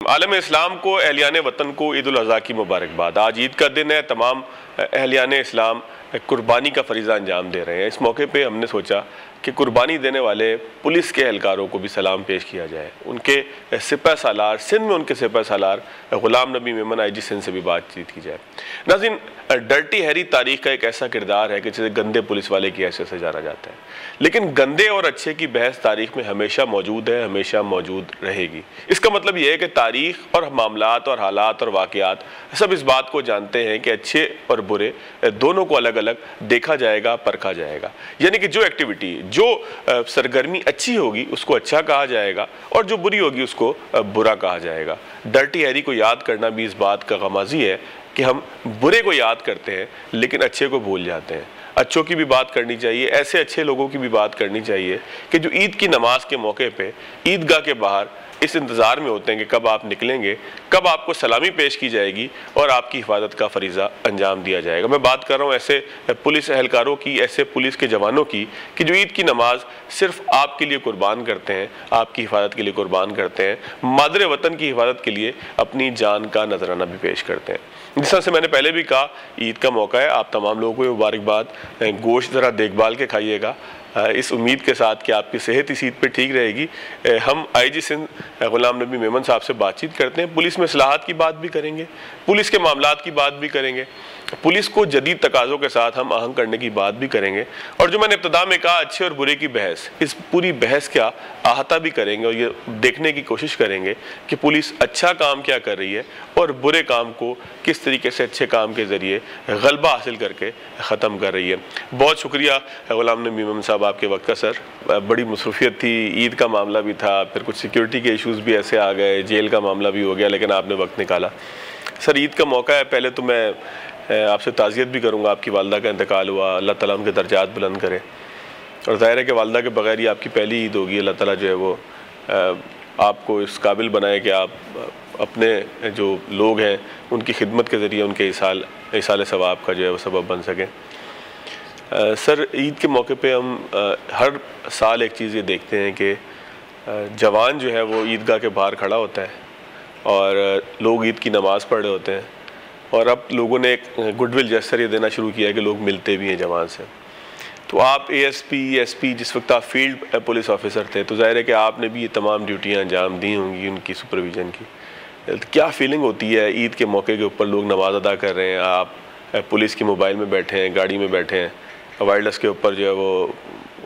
आलम इस्लाम को अहलियान वतन को ईद उल अज़हा की मुबारकबाद। आज ईद का दिन है। तमाम अहलियान इस्लाम कुर्बानी का फरीज़ा अंजाम दे रहे हैं। इस मौके पे हमने सोचा कि कुर्बानी देने वाले पुलिस के एहलकारों को भी सलाम पेश किया जाए। उनके सिपह सालार सिंध में उनके सिपह सालार ग़ुलाम नबी मेमन IG सिंध से भी बातचीत की जाए। नाज़रीन, डर्टी हैरी तारीख़ का एक ऐसा किरदार है कि जिसे गंदे पुलिस वाले की हैसियत से जाना जाता है, लेकिन गंदे और अच्छे की बहस तारीख़ में हमेशा मौजूद है, हमेशा मौजूद रहेगी। इसका मतलब यह है कि तारीख़ और मामलात और हालात और वाक़यात सब इस बात को जानते हैं कि अच्छे और बुरे दोनों को अलग अलग देखा जाएगा, परखा जाएगा। यानी कि जो एक्टिविटी, जो सरगर्मी अच्छी होगी उसको अच्छा कहा जाएगा और जो बुरी होगी उसको बुरा कहा जाएगा। डर्टी हैरी को याद करना भी इस बात का गमाज़ी है कि हम बुरे को याद करते हैं लेकिन अच्छे को भूल जाते हैं। अच्छों की भी बात करनी चाहिए, ऐसे अच्छे लोगों की भी बात करनी चाहिए कि जो ईद की नमाज के मौके पे ईदगाह के बाहर इस इंतज़ार में होते हैं कि कब आप निकलेंगे, कब आपको सलामी पेश की जाएगी और आपकी हिफाजत का फरीज़ा अंजाम दिया जाएगा। मैं बात कर रहा हूँ ऐसे पुलिस एहलकारों की, ऐसे पुलिस के जवानों की कि जो ईद की नमाज सिर्फ आपके लिए कुर्बान करते हैं, आपकी हिफाजत के लिए कुर्बान करते हैं, मादरे वतन की हिफाजत के लिए अपनी जान का नजराना भी पेश करते हैं। जिस तरह से मैंने पहले भी कहा, ईद का मौका है, आप तमाम लोगों को मुबारकबाद। गोश्त ज़रा देखभाल के खाइएगा, इस उम्मीद के साथ कि आपकी सेहत इस ईद पे ठीक रहेगी। हम IG सिंध ग़ुलाम नबी मेमन साहब से बातचीत करते हैं। पुलिस में इस्लाहात की बात भी करेंगे, पुलिस के मामलात की बात भी करेंगे, पुलिस को जदीद तकाज़ों के साथ हम आहंग करने की बात भी करेंगे। और जो मैंने इब्तिदा में कहा, अच्छे और बुरे की बहस, इस पूरी बहस का अहाता भी करेंगे और ये देखने की कोशिश करेंगे कि पुलिस अच्छा काम क्या कर रही है और बुरे काम को किस तरीके से अच्छे काम के ज़रिए गलबा हासिल करके ख़त्म कर रही है। बहुत शुक्रिया ग़ुलाम नबी मेमन साहब आपके वक्त का। सर, बड़ी मसरूफियत थी, ईद का मामला भी था, फिर कुछ सिक्योरिटी के इश्यूज़ भी ऐसे आ गए, जेल का मामला भी हो गया, लेकिन आपने वक्त निकाला। सर, ईद का मौका है, पहले तो मैं आपसे ताज़ियत भी करूँगा, आपकी वालदा का इंतकाल हुआ, अल्लाह ताला उनके दर्जात बुलंद करे। और ज़ाहिर है कि वालदा के बगैर ही आपकी पहली ईद होगी। अल्लाह ताला जो है वो आपको इस काबिल बनाए कि आप अपने जो लोग हैं उनकी खिदमत के ज़रिए उनके इसाल सवाब का जो है वो सबब बन सकें। सर, ईद के मौके पे हम हर साल एक चीज़ ये देखते हैं कि जवान जो है वो ईदगाह के बाहर खड़ा होता है और लोग ईद की नमाज़ पढ़ रहे होते हैं, और अब लोगों ने एक गुडविल जेस्चर ये देना शुरू किया है कि लोग मिलते भी हैं जवान से। तो आप ASP SP, जिस वक्त आप फील्ड पुलिस ऑफिसर थे, तो ज़ाहिर है कि आपने भी ये तमाम ड्यूटियाँ अंजाम दी होंगी उनकी सुपरविज़न की। तो क्या फीलिंग होती है ईद के मौके के ऊपर, लोग नमाज़ अदा कर रहे हैं, आप पुलिस की मोबाइल में बैठे हैं, गाड़ी में बैठे हैं, वायरलेस के ऊपर जो है वो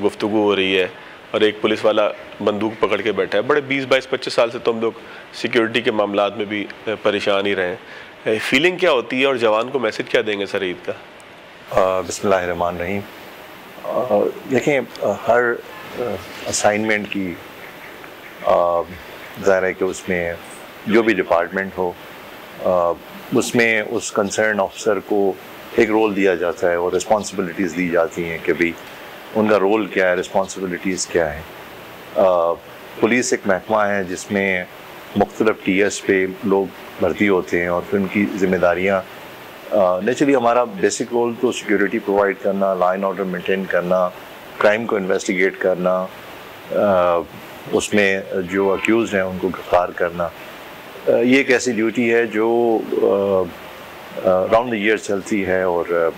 गुफ्तगू हो रही है और एक पुलिस वाला बंदूक पकड़ के बैठा है। बड़े 20, 22, 25 साल से तो हम लोग सिक्योरिटी के मामलात में भी परेशान ही रहे हैं। फीलिंग क्या होती है और जवान को मैसेज क्या देंगे सर ईद का? बिस्मिल्लाहिर्रहमानिर्रहीम। देखें, हर असाइनमेंट की ज़ाहिर है कि उसमें जो भी डिपार्टमेंट हो उसमें उस कंसर्न ऑफिसर को एक रोल दिया जाता है और रिस्पॉन्सिबिलिटीज़ दी जाती हैं कि भाई उनका रोल क्या है, रिस्पॉन्सिबिलिटीज़ क्या है। पुलिस एक महकमा है जिसमें मुख्तलिफ टीएस पे लोग भर्ती होते हैं और फिर उनकी ज़िम्मेदारियाँ, नेचुरली हमारा बेसिक रोल तो सिक्योरिटी प्रोवाइड करना, लॉ एंड ऑर्डर मेंटेन करना, क्राइम को इन्वेस्टिगेट करना, उसमें जो अक्यूज़ हैं उनको गिरफ्तार करना। ये एक ऐसी ड्यूटी है जो राउंड द ईयर चलती है और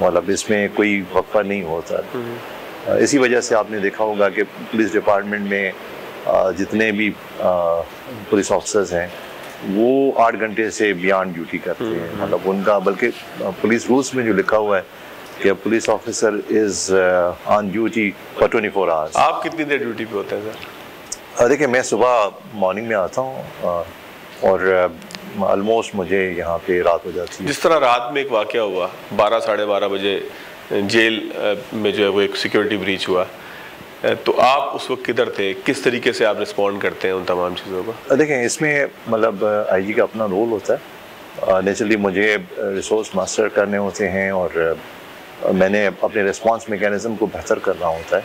मतलब इसमें कोई वक्फा नहीं होता। इसी वजह से आपने देखा होगा कि पुलिस डिपार्टमेंट में जितने भी पुलिस ऑफिसर्स हैं वो 8 घंटे से बियॉन्ड ड्यूटी करते हैं। मतलब उनका, बल्कि पुलिस रूल्स में जो लिखा हुआ है कि police officer is on duty for 24 hours. आप कितनी देर ड्यूटी पे होते हैं सर? देखिए, मैं सुबह मॉर्निंग में आता हूँ और ऑलमोस्ट मुझे यहाँ पे रात हो जाती है। जिस तरह रात में एक वाक़या हुआ 12, साढ़े 12 बजे जेल में जो है वो एक सिक्योरिटी ब्रीच हुआ, तो आप उस वक्त किधर थे, किस तरीके से आप रिस्पॉन्ड करते हैं उन तमाम चीज़ों को? देखें, इसमें मतलब IG का अपना रोल होता है। नेचुरली मुझे रिसोर्स मास्टर करने होते हैं और मैंने अपने रिस्पॉन्स मैकेनिज़्म को बेहतर करना होता है।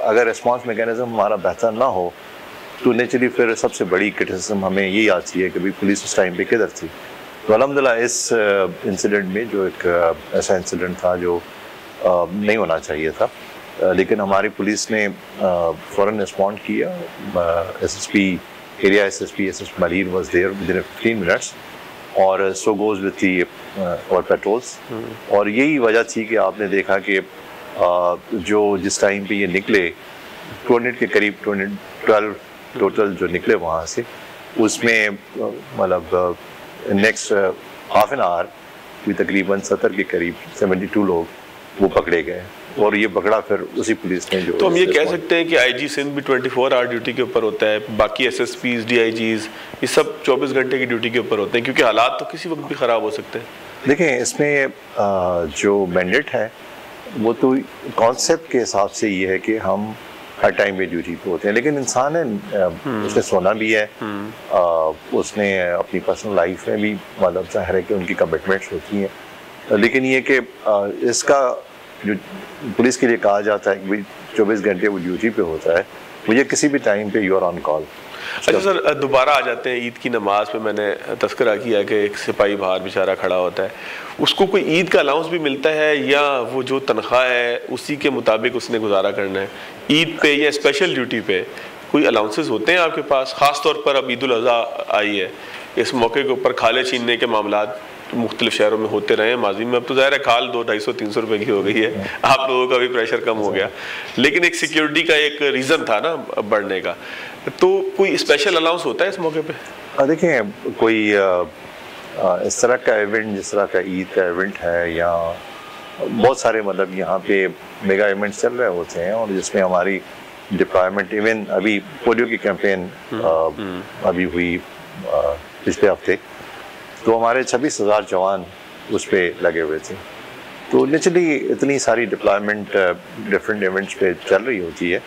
अगर रिस्पॉन्स मैकेनिज़्म हमारा बेहतर ना हो तो नेचुरली फिर सबसे बड़ी क्रिटिसिज्म हमें यही आती है कि भाई पुलिस उस टाइम पे किधर थी। तो अल्हम्दुलिल्लाह इस इंसिडेंट में जो एक ऐसा इंसिडेंट था जो नहीं होना चाहिए था, लेकिन हमारी पुलिस ने फ़ौरन रिस्पॉन्ड किया। SSP एरिया एसएसपी मरीर वाज देयर विदिन 15 मिनट्स, और सो गोज विथ दी और पेट्रोल्स। और यही वजह थी कि आपने देखा कि जो जिस टाइम पे ये निकले 200 के करीब 12 टोटल जो निकले वहाँ से, उसमें मतलब नेक्स्ट हाफ एन आवर भी तकरीबन 70 के करीब 72 लोग वो पकड़े गए, और ये पकड़ा फिर उसी पुलिस ने जो। तो हम ये कह सकते हैं कि आईजी सिंध भी 24 आवर ड्यूटी के ऊपर होता है, बाकी एसएसपीज डीआईजीज ये सब 24 घंटे की ड्यूटी के ऊपर होते हैं, क्योंकि हालात तो किसी वक्त भी ख़राब हो सकते हैं। देखें, इसमें जो मैंडेट है वो तो कॉन्सेप्ट के हिसाब से ये है कि हम हर टाइम पे ड्यूटी पे होते हैं, लेकिन इंसान है, उसने सोना भी है, उसने अपनी पर्सनल लाइफ में भी मतलब ज़ाहिर है कि उनकी कमिटमेंट्स होती हैं, लेकिन ये कि इसका जो पुलिस के लिए कहा जाता है कि 24 घंटे वो ड्यूटी पे होता है, मुझे किसी भी टाइम पे यू आर ऑन कॉल। अच्छा सर, दोबारा आ जाते हैं ईद की नमाज पे। मैंने तस्करा किया कि एक सिपाही बाहर बेचारा खड़ा होता है, उसको कोई ईद का अलाउंस भी मिलता है या वो जो तनख्वाह है उसी के मुताबिक उसने गुजारा करना है? ईद पे या स्पेशल ड्यूटी पे कोई अलाउंसेस होते हैं आपके पास? ख़ास तौर पर अब ईद उल अज़हा आई है, इस मौके के ऊपर खाले छीनने के मामला मुख्तलिफ शहरों में होते रहे हैं माजी में। अब तो ज़ाहिर है खाल 200-250-300 रुपए की हो गई है, आप लोगों का भी प्रेशर कम हो गया, लेकिन एक सिक्योरिटी का एक रीज़न था ना बढ़ने का। तो कोई स्पेशल अलाउंस होता है इस मौके पे? देखें, कोई इस तरह का इवेंट जिस तरह का ईद का इवेंट है, या बहुत सारे मतलब यहाँ पे मेगा इवेंट्स चल रहे होते हैं, और जिसमें हमारी डिप्लॉयमेंट, इवन अभी पोलियो की कैंपेन अभी हुई पिछले हफ्ते, तो हमारे 26,000 जवान उस पर लगे हुए थे। तो नेचुरली इतनी सारी डिप्लॉयमेंट डिफरेंट इवेंट्स पे चल रही होती है।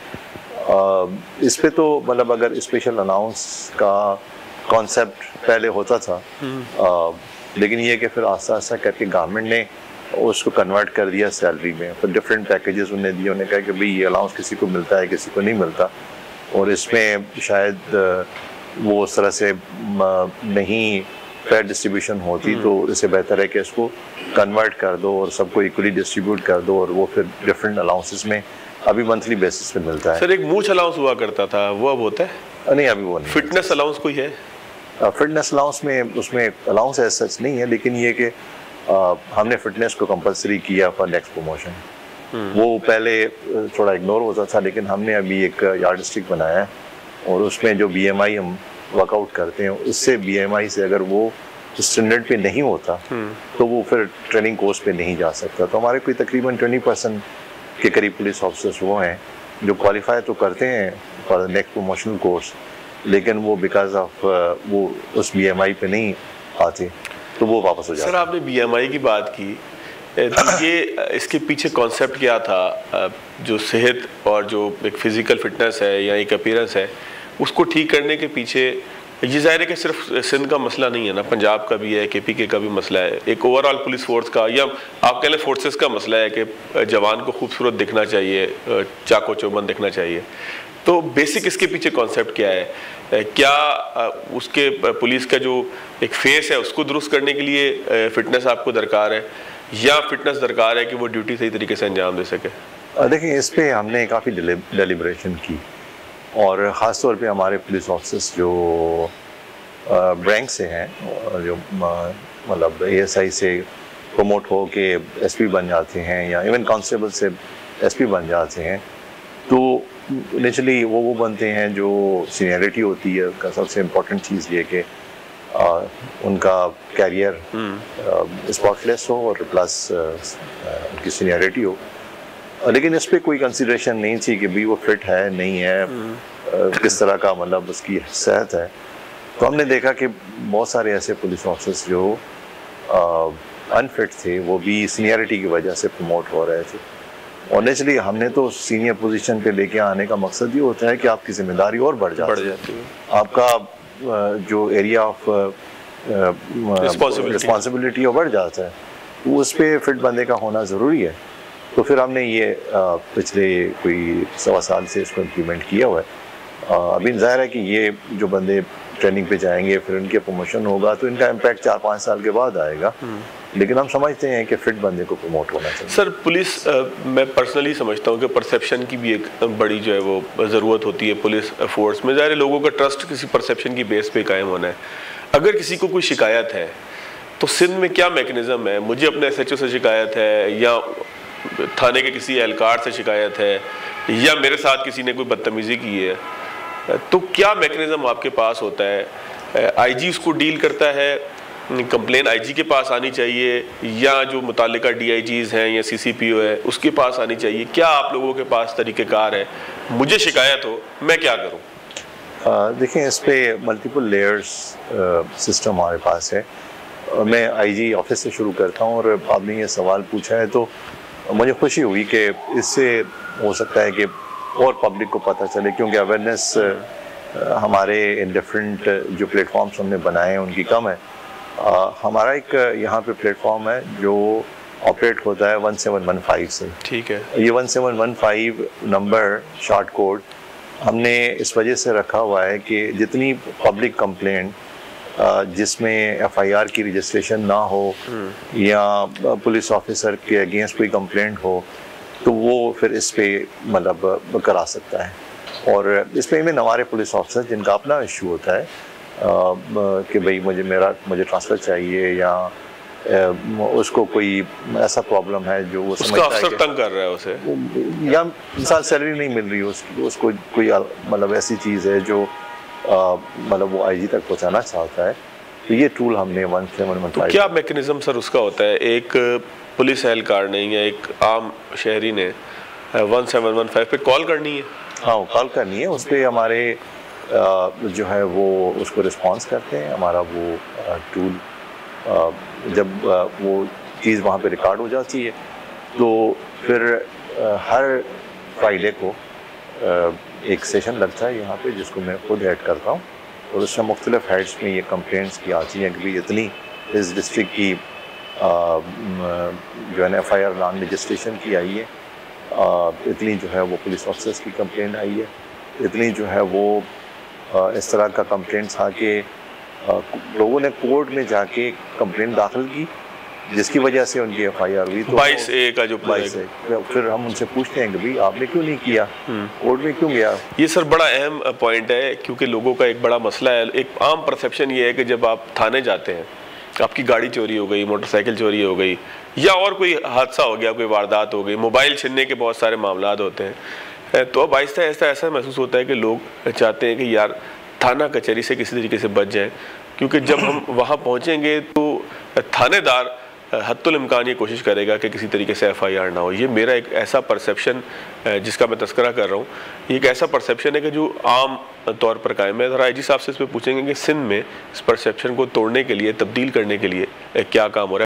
इस पे तो मतलब अगर स्पेशल अनाउंस का कॉन्सेप्ट पहले होता था, लेकिन ये कि फिर आस्ता आस्ता करके गवर्नमेंट ने उसको कन्वर्ट कर दिया सैलरी में, फिर डिफरेंट पैकेजेस उन्हें दिए। उन्हें कहा कि भाई ये अलाउंस किसी को मिलता है, किसी को नहीं मिलता, और इसमें शायद वो उस तरह से नहीं फेयर डिस्ट्रीब्यूशन होती, तो इससे बेहतर है कि इसको कन्वर्ट कर दो और सबको इक्वली डिस्ट्रीब्यूट कर दो, और वो फिर डिफरेंट अलाउंसेस में अभी मंथली बेसिस पे मिलता है। सर, एक मूछ अलाउंस हुआ करता था, वो अब होता है? नहीं, अभी वो नहीं। फिटनेस अलाउंस कोई है? फिटनेस अलाउंस में उसमें अलाउंस ऐसा सच नहीं है, लेकिन ये कि हमने फिटनेस को कंपलसरी किया फॉर नेक्स्ट प्रमोशन। वो पहले थोड़ा इग्नोर होता था, लेकिन हमने अभी एक यार्डस्टिक बनाया है, और उसमें जो BMI हम वर्कआउट करते हैं, उससे BMI से अगर वो स्टैंडर्ड पे नहीं होता तो वो फिर ट्रेनिंग कोर्स पे नहीं जा सकता। तो हमारे कोई तकरीबन 20% के करीब पुलिस ऑफिसर्स वो हैं जो क्वालिफाई तो करते हैं फॉर नेक्स्ट प्रमोशनल कोर्स, लेकिन वो बिकॉज ऑफ वो उस BMI पे नहीं आते, तो वो वापस हो जाते। सर, आपने BMI की बात की, तो ये इसके पीछे कॉन्सेप्ट क्या था? जो सेहत और जो एक फिज़िकल फिटनेस है या एक अपीयरेंस है, उसको ठीक करने के पीछे ये ज़ाहिर है कि सिर्फ सिंध का मसला नहीं है ना, पंजाब का भी है, KPK का भी मसला है, एक ओवरऑल पुलिस फोर्स का या आप कह लें फोर्सेस का मसला है कि जवान को खूबसूरत दिखना चाहिए, चाको चौबंद दिखना चाहिए। तो बेसिक इसके पीछे कॉन्सेप्ट क्या है? क्या उसके पुलिस का जो एक फेस है उसको दुरुस्त करने के लिए फिटनेस आपको दरकार है, या फिटनेस दरकार है कि वो ड्यूटी सही तरीके से अंजाम दे सके? देखिए, इस पर हमने काफ़ी डेलिब्रेशन की, और ख़ास तौर पे हमारे पुलिस ऑफिसर्स जो रैंक से हैं, जो मतलब ASI से प्रमोट हो के SP बन जाते हैं, या इवन कांस्टेबल से SP बन जाते हैं, तो नेचुरली वो बनते हैं जो सीनियरिटी होती है। उनका सबसे इम्पोर्टेंट चीज़ ये कि उनका कैरियर स्पॉटलेस हो और प्लस उनकी सीनियरिटी हो, लेकिन इस पर कोई कंसिडरेशन नहीं थी कि भी वो फिट है नहीं है, किस तरह का मतलब उसकी सेहत है। तो हमने देखा कि बहुत सारे ऐसे पुलिस ऑफिसर्स जो अनफिट थे, वो भी सीनियरिटी की वजह से प्रमोट हो रहे थे, और नेचुरली हमने तो सीनियर पोजीशन पे लेके आने का मकसद ये होता है कि आपकी जिम्मेदारी और बढ़ जाती है, आपका जो एरिया ऑफ रिस्पॉन्सिबिलिटी बढ़ जाता है, तो उस पर फिट बंदे का होना ज़रूरी है। तो फिर हमने ये पिछले कोई 1.25 साल से इसको इम्प्लीमेंट किया हुआ है। अभी ज़ाहिर है कि ये जो बंदे ट्रेनिंग पे जाएंगे, फिर उनके प्रमोशन होगा, तो इनका इम्पैक्ट 4-5 साल के बाद आएगा, लेकिन हम समझते हैं कि फिट बंदे को प्रमोट होना चाहिए। सर पुलिस मैं पर्सनली समझता हूँ कि परसेप्शन की भी एक बड़ी जो है वो ज़रूरत होती है पुलिस फोर्स में। ज़ाहिर लोगों का ट्रस्ट किसी परसेप्शन की बेस पे कायम होना है। अगर किसी को कोई शिकायत है तो सिंध में क्या मैकेनिज़्म है? मुझे अपने SHO से शिकायत है या थाने के किसी एहलकार से शिकायत है या मेरे साथ किसी ने कोई बदतमीज़ी की है, तो क्या मैकेनिज़्म आपके पास होता है? IG उसको डील करता है, कंप्लेन IG के पास आनी चाहिए या जो मुतालिका DIGs हैं या CCPO है उसके पास आनी चाहिए? क्या आप लोगों के पास तरीक़ेकार है? मुझे शिकायत हो, मैं क्या करूं? देखें, इस पे मल्टीपल लेयर्स सिस्टम हमारे पास है। मैं IG ऑफिस से शुरू करता हूं और आपने ये सवाल पूछा है तो मुझे खुशी हुई कि इससे हो सकता है कि और पब्लिक को पता चले, क्योंकि अवेयरनेस हमारे इन डिफरेंट जो प्लेटफॉर्म्स हमने बनाए हैं उनकी कम है। हमारा एक यहाँ पे प्लेटफॉर्म है जो ऑपरेट होता है 1715 से। ठीक है। ये 1715 नंबर शॉर्ट कोड हमने इस वजह से रखा हुआ है कि जितनी पब्लिक कंप्लेंट जिसमें FIR की रजिस्ट्रेशन ना हो या पुलिस ऑफिसर के अगेंस्ट कोई कंप्लेंट हो तो वो फिर इस पे मतलब करा सकता है। और इसमें में हमारे पुलिस ऑफिसर जिनका अपना इशू होता है कि भाई मुझे ट्रांसफ़र चाहिए या उसको कोई ऐसा प्रॉब्लम है जो वो उसका अफसर तंग कर रहा है उसे, या मिसाल सैलरी नहीं मिल रही उसको कोई मतलब ऐसी चीज़ है जो मतलब वो IG तक पहुंचाना चाहता है, तो ये टूल हमने 1715। तो क्या मैकेनिज्म सर उसका होता है? एक पुलिस एहलकार ने या एक आम शहरी ने 1715 पे कॉल करनी है? हाँ, कॉल करनी है। उस पर हमारे जो है वो उसको रिस्पॉन्स करते हैं। हमारा वो टूल जब वो चीज़ वहाँ पे रिकॉर्ड हो जाती है तो फिर हर फ्राइडे को एक सेशन लगता है यहाँ पे जिसको मैं खुद हेड करता हूँ और उसमें मुख्तलिफ हेड्स में ये कंप्लेंट्स की आती हैं कि भाई इतनी इस डिस्ट्रिक्ट की जो है ना FIR नॉन रजिस्ट्रेशन की आई है, इतनी जो है वो पुलिस ऑफिसर्स की कंप्लेंट आई है, इतनी जो है वो इस तरह का कंप्लेंट्स आके लोगों ने कोर्ट में जाके कंप्लेंट दाखिल की जिसकी वजह से उनकी FIR हुई। तो 22A का जो 22A फिर हम उनसे पूछते हैं कि भाई आपने क्यों नहीं किया, कोर्ट में क्यों गया? ये सर बड़ा अहम पॉइंट है क्योंकि लोगों का एक बड़ा मसला है। एक आम परसेप्शन ये है कि जब आप थाने जाते हैं, आपकी गाड़ी चोरी हो गई, मोटरसाइकिल चोरी हो गई या और कोई हादसा हो गया, कोई वारदात हो गई, मोबाइल छीनने के बहुत सारे मामला होते हैं, तो अब आहिस्ता आहिस्ता ऐसा महसूस होता है कि लोग चाहते हैं कि यार थाना कचहरी से किसी तरीके से बच जाएं, क्योंकि जब हम वहाँ पहुँचेंगे तो थानेदार हत्तुल इम्कान ये कोशिश करेगा कि किसी तरीके से FIR ना हो। ये मेरा एक ऐसा परसेप्शन जिसका मैं तस्करा कर रहा हूँ, ये एक ऐसा परसेप्शन है कि जो आम तौर पर कायम है। ज़रा IG साहब से इस पर पूछेंगे कि सिंध में इस परसेप्शन को तोड़ने के लिए, तब्दील करने के लिए क्या काम हो रहा है।